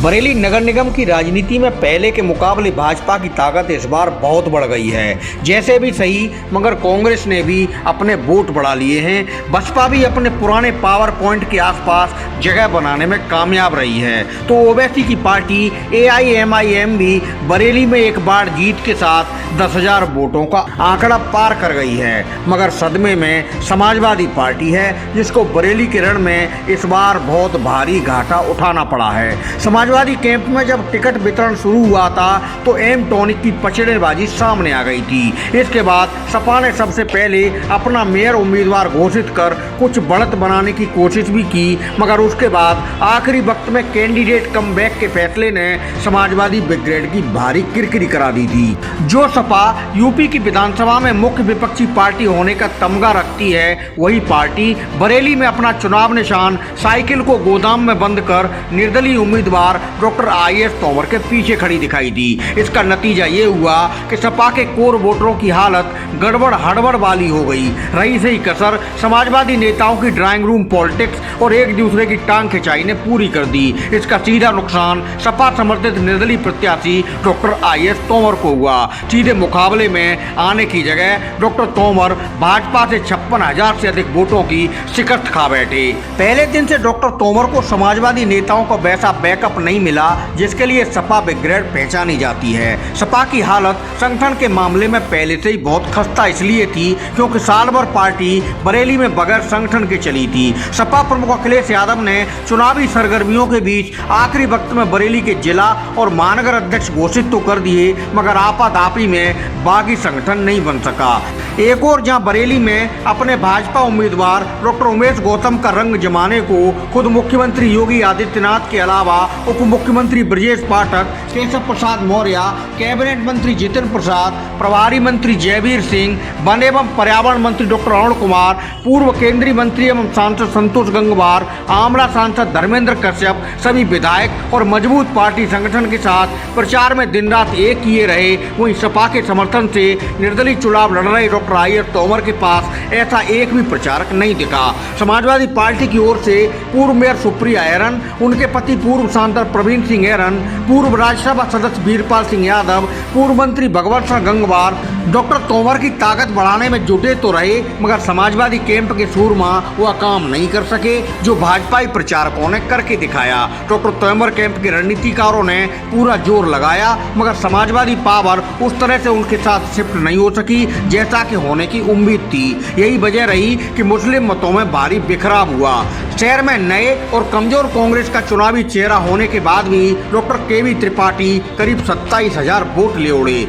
बरेली नगर निगम की राजनीति में पहले के मुकाबले भाजपा की ताकत इस बार बहुत बढ़ गई है। जैसे भी सही, मगर कांग्रेस ने भी अपने वोट बढ़ा लिए हैं। बसपा भी अपने पुराने पावर पॉइंट के आसपास जगह बनाने में कामयाब रही है। तो ओवैसी की पार्टी AIMIM भी बरेली में एक बार जीत के साथ 10,000 वोटों का आंकड़ा पार कर गई है। मगर सदमे में समाजवादी पार्टी है, जिसको बरेली के रण में इस बार बहुत भारी घाटा उठाना पड़ा है। समाजवादी कैंप में जब टिकट वितरण शुरू हुआ था तो एम टॉनिक की पचड़ेबाजी सामने आ गई थी। इसके बाद सपा ने सबसे पहले अपना मेयर उम्मीदवार घोषित कर कुछ बढ़त बनाने की कोशिश भी की, मगर उसके बाद आखिरी वक्त में कैंडिडेट कम बैक के फैसले ने समाजवादी ब्रिगेड की भारी किरकिरी करा दी थी। जो सपा यूपी की विधानसभा में मुख्य विपक्षी पार्टी होने का तमगा रखती है, वही पार्टी बरेली में अपना चुनाव निशान साइकिल को गोदाम में बंद कर निर्दलीय उम्मीदवार डॉक्टर IS तोमर के पीछे खड़ी दिखाई दी। इसका नतीजा ये हुआ कि सपा के कोर वोटरों की हालत गड़बड़ हड़बड़ वाली हो गई। रही सही कसर समाजवादी नेताओं की ड्राइंग रूम पॉलिटिक्स और एक दूसरे की टांग खिंचाई ने पूरी कर दी। इसका सीधा नुकसान सपा समर्थित निर्दलीय प्रत्याशी डॉक्टर IS तोमर को हुआ। सीधे मुकाबले में आने की जगह डॉक्टर तोमर भाजपा से 56,000 से अधिक वोटों की शिकस्त खा बैठे। पहले दिन से डॉक्टर तोमर को समाजवादी नेताओं का वैसा बैकअप नहीं मिला जिसके लिए सपा ब्रिगेड पहचानी जाती है। सपा की हालत संगठन के मामले में पहले से ही बहुत खस्ता इसलिए थी क्योंकि साल भर पार्टी बरेली में बगैर संगठन के चली थी। सपा प्रमुख अखिलेश यादव ने चुनावी सरगर्मियों के बीच आखिरी वक्त में बरेली के जिला और महानगर अध्यक्ष घोषित तो कर दिए, मगर आपाधापी में बागी संगठन नहीं बन सका। एक और जहां बरेली में अपने भाजपा उम्मीदवार डॉक्टर उमेश गौतम का रंग जमाने को खुद मुख्यमंत्री योगी आदित्यनाथ के अलावा उप मुख्यमंत्री ब्रजेश पाठक, केशव प्रसाद मौर्य, कैबिनेट मंत्री जितिन प्रसाद, प्रभारी मंत्री जयवीर सिंह, वन एवं पर्यावरण मंत्री डॉक्टर अरुण कुमार, पूर्व केंद्रीय मंत्री एवं सांसद संतोष गंगवार, आमला सांसद धर्मेंद्र कश्यप, सभी विधायक और मजबूत पार्टी संगठन के साथ प्रचार में दिन रात एक किए रहे। वहीं सपा के समर्थन से निर्दलीय चुनाव लड़ रहे डॉक्टर IS तोमर के पास ऐसा एक भी प्रचारक नहीं दिखा। समाजवादी पार्टी की ओर से पूर्व मेयर सुप्रिया ऐरन, उनके पति पूर्व सांसद प्रवीण सिंह ऐरन, पूर्व राज्यसभा सदस्य वीरपाल सिंह यादव, पूर्व मंत्री भगवंत सिंह गंगवार डॉक्टर तोमर की ताकत बढ़ाने में जुटे तो रहे, मगर समाजवादी कैंप के सूरमा वह काम नहीं कर सके जो भाजपाई प्रचारकों ने करके दिखाया। डॉक्टर तोमर कैंप के रणनीतिकारों ने पूरा जोर लगाया, मगर समाजवादी पावर उस तरह से उनके साथ शिफ्ट नहीं हो सकी जैसा कि होने की उम्मीद थी। यही वजह रही कि मुस्लिम मतों में भारी बिखराव हुआ। शहर में नए और कमजोर कांग्रेस का चुनावी चेहरा होने के बाद भी डॉक्टर KB त्रिपाठी करीब 27,000 वोट ले उड़े।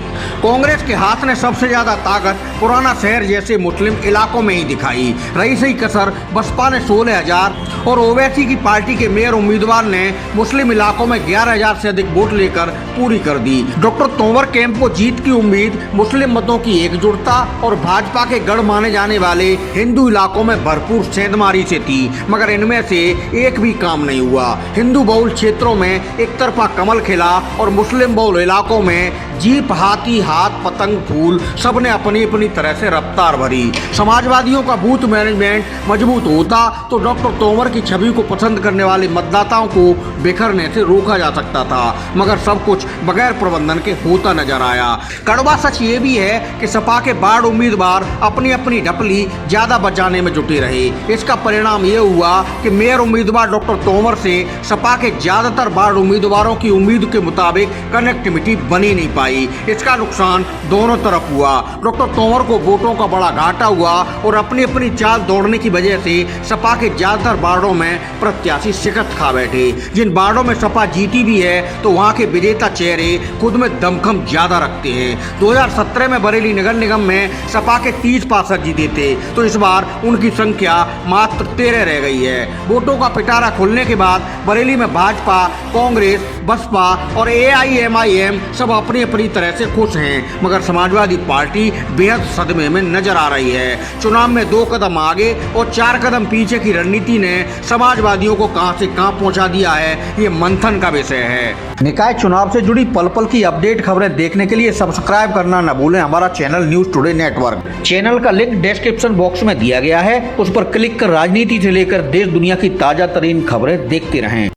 कांग्रेस के हाथ ने सबसे ज्यादा ताकत पुराना शहर जैसे मुस्लिम इलाकों में ही दिखाई। रही सही कसर बसपा ने 16,000 और ओवैसी की पार्टी के मेयर उम्मीदवार ने मुस्लिम इलाकों में 11,000 से अधिक वोट लेकर पूरी कर दी। डॉक्टर तोमर कैंप को जीत की उम्मीद मुस्लिम मतों की एकजुटता और भाजपा के गढ़ माने जाने वाले हिंदू इलाकों में भरपूर सेंधमारी से थी, मगर इनमें से एक भी काम नहीं हुआ। हिंदू बहुल क्षेत्रों में एक तरफा कमल खिला और मुस्लिम बहुल इलाकों में जीप, हाथी, हाथ, पतंग, फूल सबने अपनी अपनी तरह से रफ्तार भरी। समाजवादियों का बूथ मैनेजमेंट मजबूत होता तो डॉक्टर तोमर की छवि को पसंद करने वाले मतदाताओं को बिखरने से रोका जा सकता था, मगर सब कुछ बगैर प्रबंधन के होता नजर आया। कड़वा सच ये भी है कि सपा के बाढ़ उम्मीदवार अपनी अपनी ढपली ज्यादा बचाने में जुटे रहे। इसका परिणाम ये हुआ कि मेयर उम्मीदवार डॉक्टर तोमर से सपा के ज्यादातर बाढ़ उम्मीदवारों की उम्मीद के मुताबिक कनेक्टिविटी बनी नहीं पाई। इसका नुकसान दोनों तरफ हुआ। डॉक्टर तोमर को वोटों का बड़ा घाटा हुआ और अपनी अपनी चाल दौड़ने की वजह से सपा के ज्यादातर वार्डों में प्रत्याशी शिकस्त खा बैठे। जिन वार्डों में सपा जीती भी है तो वहां के विजेता चेहरे खुद में दमखम ज्यादा रखते हैं। 2017 में बरेली नगर निगम में सपा के 30 पार्षद जीते थे, तो इस बार उनकी संख्या मात्र 13 रह गई है। वोटों का पिटारा खुलने के बाद बरेली में भाजपा, कांग्रेस, बसपा और AIMIM सब अपनी अपनी तरह से खुश हैं, मगर समाजवादी पार्टी बेहद सदमे में नजर आ रही है। चुनाव में 2 कदम आगे और 4 कदम पीछे की रणनीति ने समाजवादियों को कहां से कहां पहुंचा दिया है, ये मंथन का विषय है। निकाय चुनाव से जुड़ी पल पल की अपडेट खबरें देखने के लिए सब्सक्राइब करना न भूलें हमारा channel news today network. Channel का लिंक डिस्क्रिप्शन बॉक्स में दिया गया है, उस पर क्लिक कर राजनीति से लेकर देश दुनिया की ताजा तरीन खबरें देखते रहें।